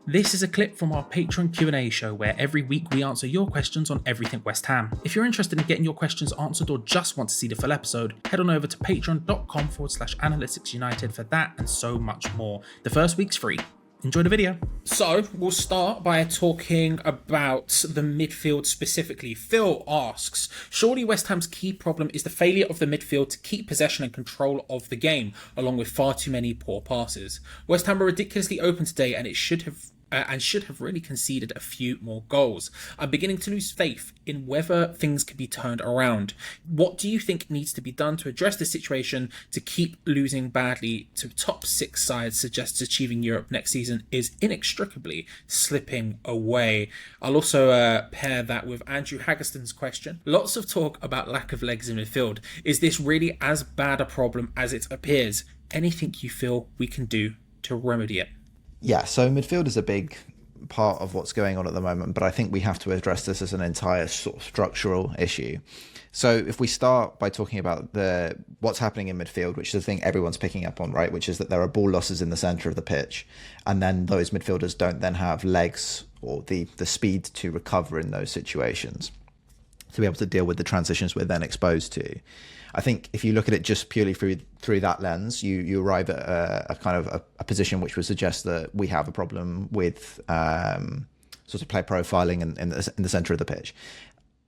This is a clip from our Patreon Q&A show where every week we answer your questions on everything West Ham. If you're interested in getting your questions answered or just want to see the full episode, head on over to patreon.com/analyticsunited for that and so much more. The first week's free. Enjoy the video. So, we'll start by talking about the midfield specifically. Phil asks, surely West Ham's key problem is the failure of the midfield to keep possession and control of the game, along with far too many poor passes. West Ham were ridiculously open today and should have really conceded a few more goals. I'm beginning to lose faith in whether things can be turned around. What do you think needs to be done to address this situation to keep losing badly to top six sides suggests achieving Europe next season is inextricably slipping away? I'll also pair that with Andrew Haggerston's question. Lots of talk about lack of legs in midfield. Is this really as bad a problem as it appears? Anything you feel we can do to remedy it? Yeah, so midfield is a big part of what's going on at the moment, but I think we have to address this as an entire sort of structural issue. So if we start by talking about what's happening in midfield, which is the thing everyone's picking up on, right, which is that there are ball losses in the centre of the pitch, and then those midfielders don't then have legs or the speed to recover in those situations to be able to deal with the transitions we're then exposed to. I think if you look at it just purely through that lens, you arrive at a kind of a position which would suggest that we have a problem with sort of play profiling in the centre of the pitch.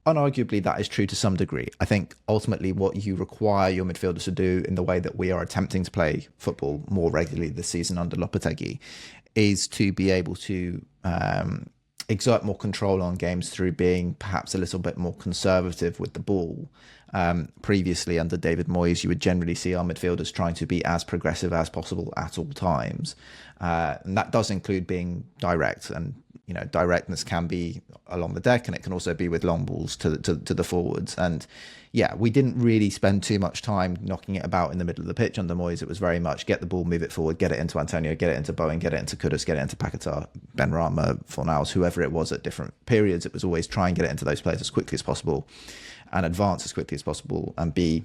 Unarguably, that is true to some degree. I think ultimately what you require your midfielders to do in the way that we are attempting to play football more regularly this season under Lopetegui is to be able to exert more control on games through being perhaps a little bit more conservative with the ball. Previously under David Moyes, you would generally see our midfielders trying to be as progressive as possible at all times. And that does include being direct, and directness can be along the deck, and it can also be with long balls to the forwards. And yeah, we didn't really spend too much time knocking it about in the middle of the pitch under Moyes. It was very much get the ball, move it forward, get it into Antonio, get it into Bowen, get it into Kudus, get it into Paquetá, Benrahma, Fornals, whoever it was at different periods. It was always try and get it into those players as quickly as possible and advance as quickly as possible and be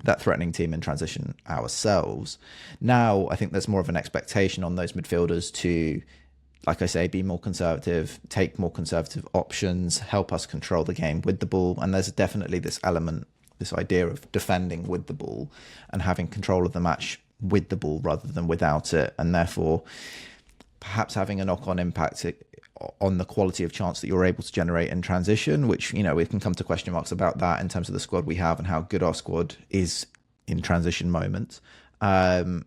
that threatening team in transition ourselves. Now, I think there's more of an expectation on those midfielders to, like I say, be more conservative, take more conservative options, help us control the game with the ball. And there's definitely this element, this idea of defending with the ball and having control of the match with the ball rather than without it. And therefore, perhaps having a knock-on impact on the quality of chance that you're able to generate in transition, which, we can come to question marks about that in terms of the squad we have and how good our squad is in transition moments. But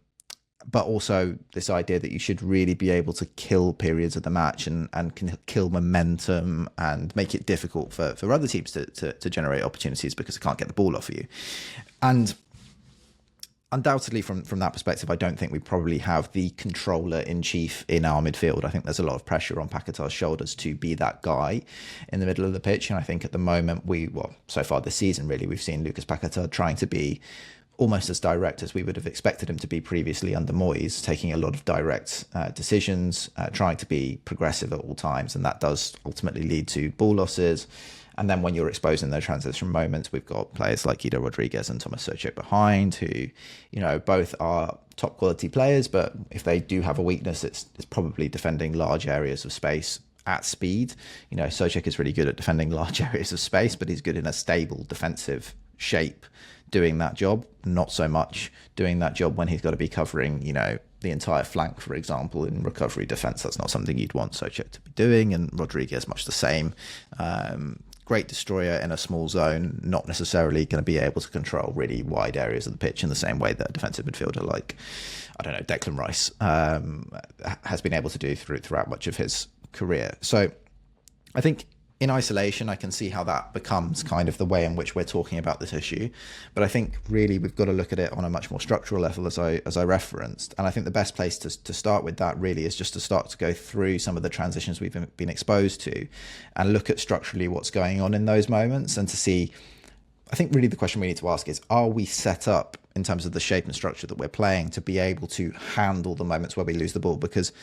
also this idea that you should really be able to kill periods of the match and can kill momentum and make it difficult for other teams to generate opportunities because they can't get the ball off you. And undoubtedly, from that perspective, I don't think we probably have the controller-in-chief in our midfield. I think there's a lot of pressure on Paquetá's shoulders to be that guy in the middle of the pitch. And I think at the moment, so far this season, really, we've seen Lucas Paquetá trying to be almost as direct as we would have expected him to be previously under Moyes, taking a lot of direct decisions, trying to be progressive at all times. And that does ultimately lead to ball losses. And then when you're exposed in those transition moments, we've got players like Guido Rodriguez and Thomas Soucek behind who, both are top quality players, but if they do have a weakness, it's probably defending large areas of space at speed. Soucek is really good at defending large areas of space, but he's good in a stable defensive shape doing that job, not so much doing that job when he's got to be covering, the entire flank, for example, in recovery defence. That's not something you'd want Soucek to be doing, and Rodriguez much the same. Great destroyer in a small zone, not necessarily going to be able to control really wide areas of the pitch in the same way that a defensive midfielder like, Declan Rice has been able to do throughout much of his career. So I think in isolation, I can see how that becomes kind of the way in which we're talking about this issue. But I think really we've got to look at it on a much more structural level, as I referenced. And I think the best place to start with that really is just to start to go through some of the transitions we've been exposed to and look at structurally what's going on in those moments and to see, I think really the question we need to ask is, are we set up in terms of the shape and structure that we're playing to be able to handle the moments where we lose the ball? Because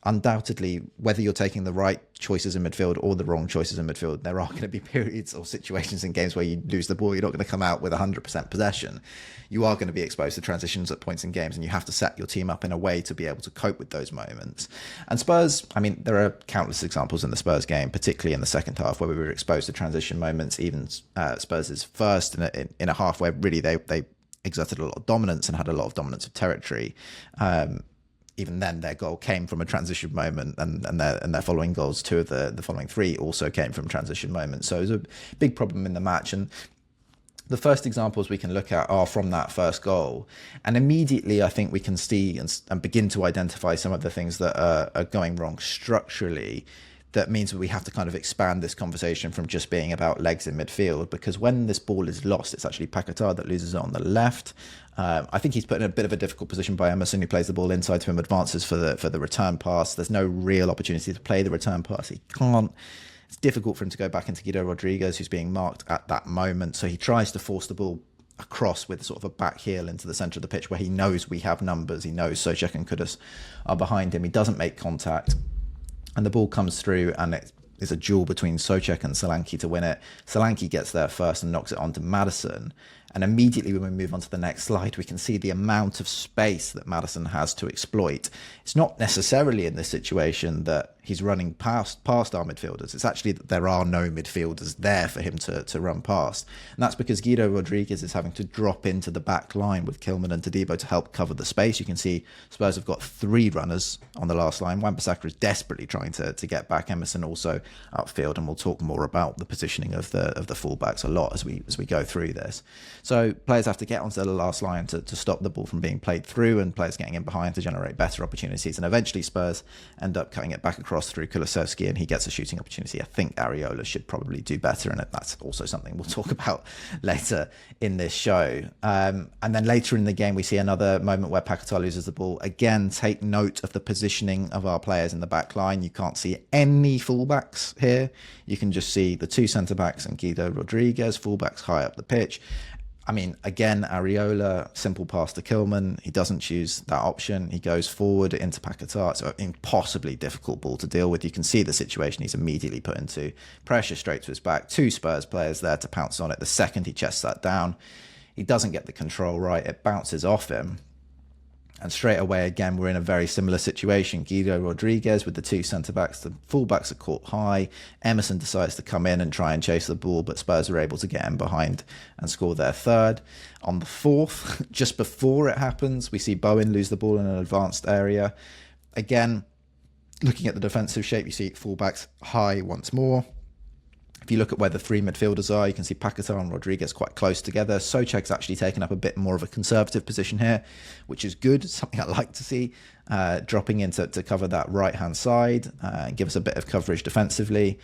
undoubtedly, whether you're taking the right choices in midfield or the wrong choices in midfield, there are going to be periods or situations in games where you lose the ball. You're not going to come out with 100% possession. You are going to be exposed to transitions at points in games, and you have to set your team up in a way to be able to cope with those moments. And Spurs, I mean, there are countless examples in the Spurs game, particularly in the second half, where we were exposed to transition moments. Even Spurs' first in a half where really they exerted a lot of dominance and had a lot of dominance of territory. Even then, their goal came from a transition moment, and their following goals, two of the following three, also came from transition moments. So it was a big problem in the match. And the first examples we can look at are from that first goal. And immediately, I think we can see and begin to identify some of the things that are going wrong structurally. That means that we have to kind of expand this conversation from just being about legs in midfield, because when this ball is lost, it's actually Paquetá that loses it on the left. I think he's put in a bit of a difficult position by Emerson, who plays the ball inside to him, advances for the return pass. There's no real opportunity to play the return pass. He can't. It's difficult for him to go back into Guido Rodriguez, who's being marked at that moment. So he tries to force the ball across with sort of a back heel into the centre of the pitch, where he knows we have numbers. He knows Souček and Kudus are behind him. He doesn't make contact. And the ball comes through, and it's a duel between Souček and Solanke to win it. Solanke gets there first and knocks it onto Mathiasen. And immediately when we move on to the next slide, we can see the amount of space that Mathiasen has to exploit. It's not necessarily in this situation that he's running past our midfielders. It's actually that there are no midfielders there for him to run past. And that's because Guido Rodriguez is having to drop into the back line with Kilman and Todibo to help cover the space. You can see Spurs have got three runners on the last line. Wan-Bissaka is desperately trying to get back. Emerson also upfield, and we'll talk more about the positioning of the fullbacks a lot as we go through this. So players have to get onto the last line to stop the ball from being played through, and players getting in behind to generate better opportunities. And eventually Spurs end up cutting it back across through Kulusevski, and he gets a shooting opportunity. I think Areola should probably do better, and that's also something we'll talk about later in this show. And then later in the game, we see another moment where Paquetá loses the ball. Again, take note of the positioning of our players in the back line. You can't see any fullbacks here. You can just see the two centre-backs and Guido Rodriguez, fullbacks high up the pitch. I mean, again, Areola, simple pass to Kilman. He doesn't choose that option. He goes forward into Paquetá. It's an impossibly difficult ball to deal with. You can see the situation he's immediately put into. Pressure straight to his back. Two Spurs players there to pounce on it. The second he chests that down, he doesn't get the control right. It bounces off him. And straight away, again, we're in a very similar situation. Guido Rodriguez with the two centre-backs. The full-backs are caught high. Emerson decides to come in and try and chase the ball, but Spurs are able to get in behind and score their third. On the fourth, just before it happens, we see Bowen lose the ball in an advanced area. Again, looking at the defensive shape, you see full-backs high once more. If you look at where the three midfielders are, you can see Paquetá and Rodriguez quite close together. Souček's actually taken up a bit more of a conservative position here, which is good, something I like to see, dropping in to cover that right-hand side and give us a bit of coverage defensively.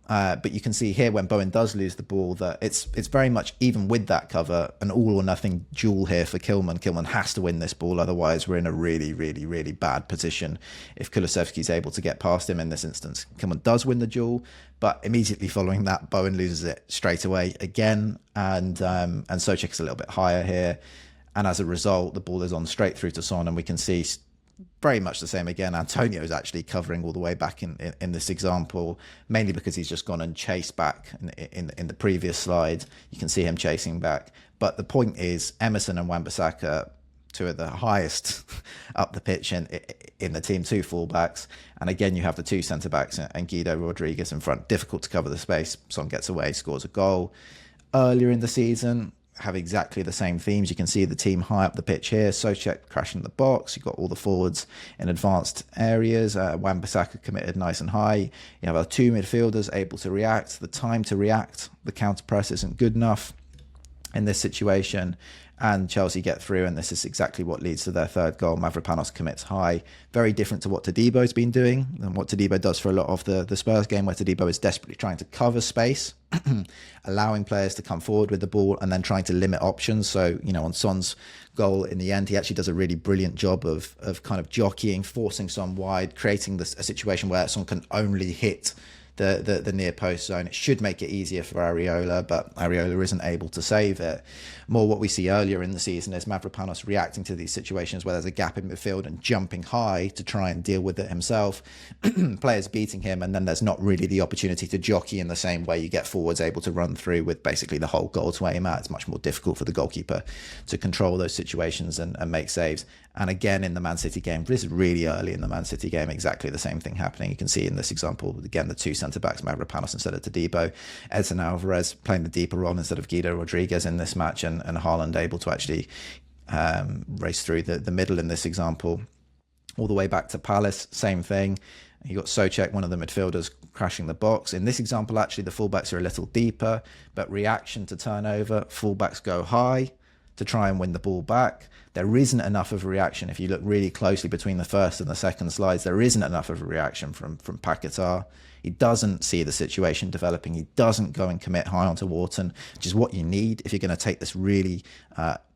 But you can see here when Bowen does lose the ball that it's very much, even with that cover, an all or nothing duel here for Kilman. Kilman has to win this ball, otherwise we're in a really, really, really bad position if Kulusevski's able to get past him in this instance. Kilman does win the duel, but immediately following that, Bowen loses it straight away again, and Souček's a little bit higher here. And as a result, the ball is on straight through to Son, and we can see very much the same again. Antonio is actually covering all the way back in this example, mainly because he's just gone and chased back in the previous slide. You can see him chasing back. But the point is, Emerson and Wan-Bissaka, two of the highest up the pitch in the team, two fullbacks. And again, you have the two centre-backs and Guido Rodriguez in front. Difficult to cover the space. Son gets away, scores a goal. Earlier in the season, have exactly the same themes. You can see the team high up the pitch here. Souček crashing the box. You've got all the forwards in advanced areas. Wan-Bissaka committed nice and high. You have our two midfielders able to react. The time to react, the counter press isn't good enough in this situation. And Chelsea get through, and this is exactly what leads to their third goal. Mavropanos commits high. Very different to what Todibo's been doing and what Todibo does for a lot of the Spurs game, where Todibo is desperately trying to cover space, allowing players to come forward with the ball and then trying to limit options. So, on Son's goal in the end, he actually does a really brilliant job of kind of jockeying, forcing Son wide, creating a situation where Son can only hit the near post zone. It should make it easier for Areola, but Areola isn't able to save it. More what we see earlier in the season is Mavropanos reacting to these situations where there's a gap in midfield and jumping high to try and deal with it himself. Players beating him, and then there's not really the opportunity to jockey in the same way you get forwards able to run through with basically the whole goal to aim at. It's much more difficult for the goalkeeper to control those situations and make saves. And again, in the Man City game, this is really early in the Man City game, exactly the same thing happening. You can see in this example, again, the two centre-backs, Mavropanos instead of Todibo, Edson Alvarez playing the deeper role instead of Guido Rodriguez in this match, and Haaland able to actually race through the middle in this example. All the way back to Palace, same thing. You got Souček, one of the midfielders, crashing the box. In this example, actually, the fullbacks are a little deeper, but reaction to turnover, fullbacks go high to try and win the ball back. There isn't enough of a reaction. If you look really closely between the first and the second slides, there isn't enough of a reaction from Paquetá. He doesn't see the situation developing. He doesn't go and commit high onto Wharton, which is what you need if you're going to take this really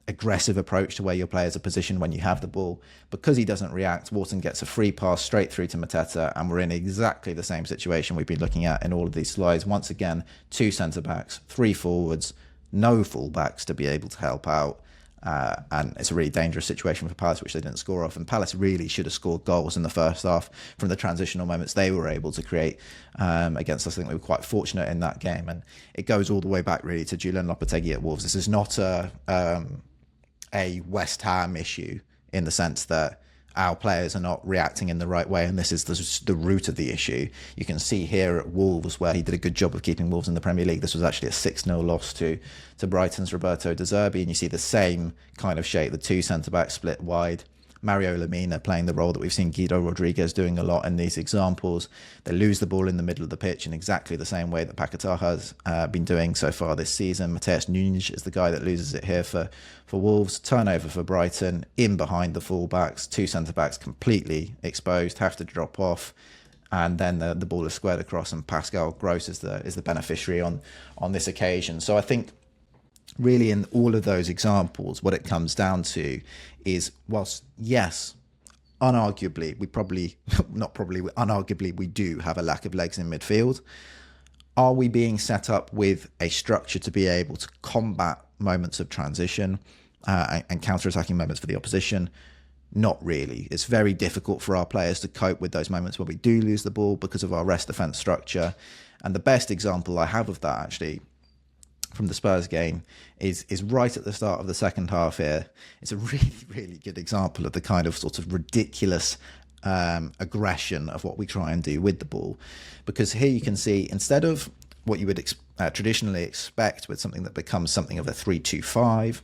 aggressive approach to where your players are positioned when you have the ball. Because he doesn't react, Wharton gets a free pass straight through to Mateta, and we're in exactly the same situation we've been looking at in all of these slides. Once again, two centre-backs, three forwards, no full-backs to be able to help out. And it's a really dangerous situation for Palace, which they didn't score off. And Palace really should have scored goals in the first half from the transitional moments they were able to create against us. I think we were quite fortunate in that game. And it goes all the way back really to Julian Lopetegui at Wolves. This is not a West Ham issue in the sense that our players are not reacting in the right way, and this is the root of the issue. You can see here at Wolves where he did a good job of keeping Wolves in the Premier League. This was actually a 6-0 loss to Brighton's Roberto De Zerbi, and you see the same kind of shape, the two centre-backs split wide. Mario Lemina playing the role that we've seen Guido Rodriguez doing a lot in these examples. They lose the ball in the middle of the pitch in exactly the same way that Paquetá has been doing so far this season. Mateus Nunes is the guy that loses it here for Wolves. Turnover for Brighton, in behind the fullbacks, two centre-backs completely exposed, have to drop off. And then the ball is squared across, and Pascal Gross is the beneficiary on this occasion. So I think really in all of those examples, what it comes down to is, whilst, yes, unarguably, we do have a lack of legs in midfield, are we being set up with a structure to be able to combat moments of transition and counter-attacking moments for the opposition? Not really. It's very difficult for our players to cope with those moments where we do lose the ball because of our rest defence structure. And the best example I have of that, actually, from the Spurs game is right at the start of the second half here. It's a really, really good example of the kind of sort of ridiculous aggression of what we try and do with the ball. Because here you can see, instead of what you would traditionally expect with something that becomes something of a 3-2-5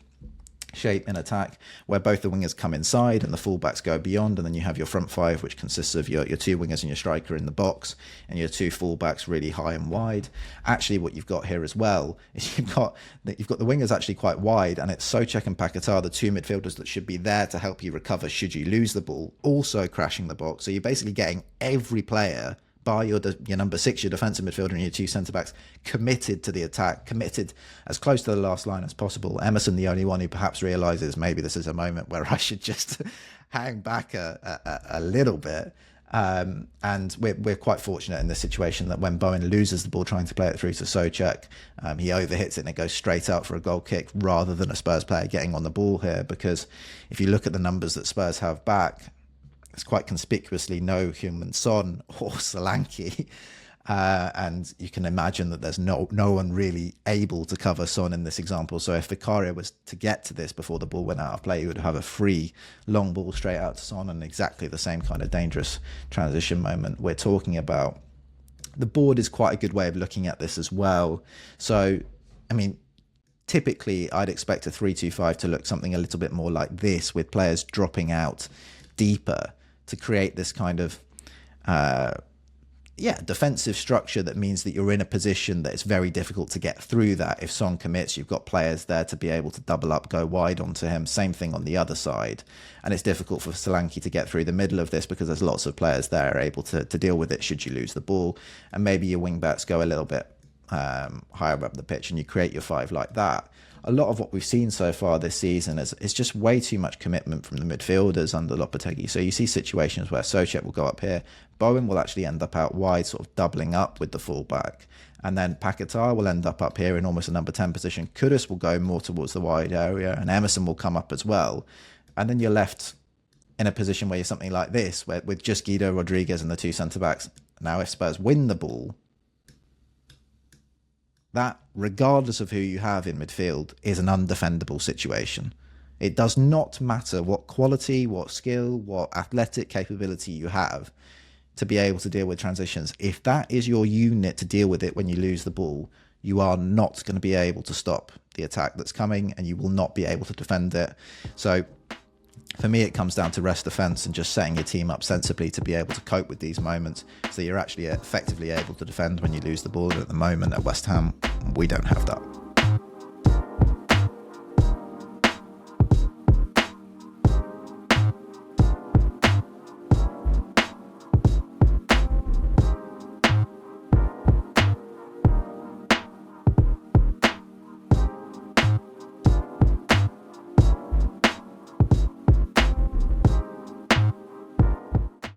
shape in attack, where both the wingers come inside and the fullbacks go beyond, and then you have your front five, which consists of your two wingers and your striker in the box, and your two fullbacks really high and wide. Actually, what you've got here as well is you've got the wingers actually quite wide, and it's Souček and Paquetá, the two midfielders that should be there to help you recover should you lose the ball, also crashing the box. So you're basically getting every player, by your number 6, your defensive midfielder, and your two centre-backs, committed to the attack, committed as close to the last line as possible. Emerson, the only one who perhaps realises maybe this is a moment where I should just hang back a little bit. And we're quite fortunate in this situation that when Bowen loses the ball trying to play it through to Souček, he overhits it and it goes straight out for a goal kick rather than a Spurs player getting on the ball here. Because if you look at the numbers that Spurs have back, it's quite conspicuously no Heung-min Son or Solanke. And you can imagine that there's no one really able to cover Son in this example. So if Vicario was to get to this before the ball went out of play, he would have a free long ball straight out to Son, and exactly the same kind of dangerous transition moment we're talking about. The board is quite a good way of looking at this as well. So, I mean, typically I'd expect a 3-2-5 to look something a little bit more like this, with players dropping out deeper to create this kind of defensive structure that means that you're in a position that it's very difficult to get through that. If Son commits, you've got players there to be able to double up, go wide onto him. Same thing on the other side. And it's difficult for Solanke to get through the middle of this because there's lots of players there able to deal with it should you lose the ball. And maybe your wing backs go a little bit higher up the pitch and you create your 5 like that. a lot of what we've seen so far this season is just way too much commitment from the midfielders under Lopetegui. So you see situations where Soucek will go up here, Bowen will actually end up out wide, sort of doubling up with the fullback, and then Paquetá will end up here in almost a number 10 position. Kudus will go more towards the wide area, and Emerson will come up as well. And then you're left in a position where you're something like this, where with just Guido Rodriguez and the two centre-backs. Now, if Spurs win the ball, that, regardless of who you have in midfield, is an undefendable situation. It does not matter what quality, what skill, what athletic capability you have to be able to deal with transitions. If that is your unit to deal with it when you lose the ball, you are not going to be able to stop the attack that's coming, and you will not be able to defend it. So for me, it comes down to rest defence and just setting your team up sensibly to be able to cope with these moments, so you're actually effectively able to defend when you lose the ball. At the moment at West Ham, we don't have that.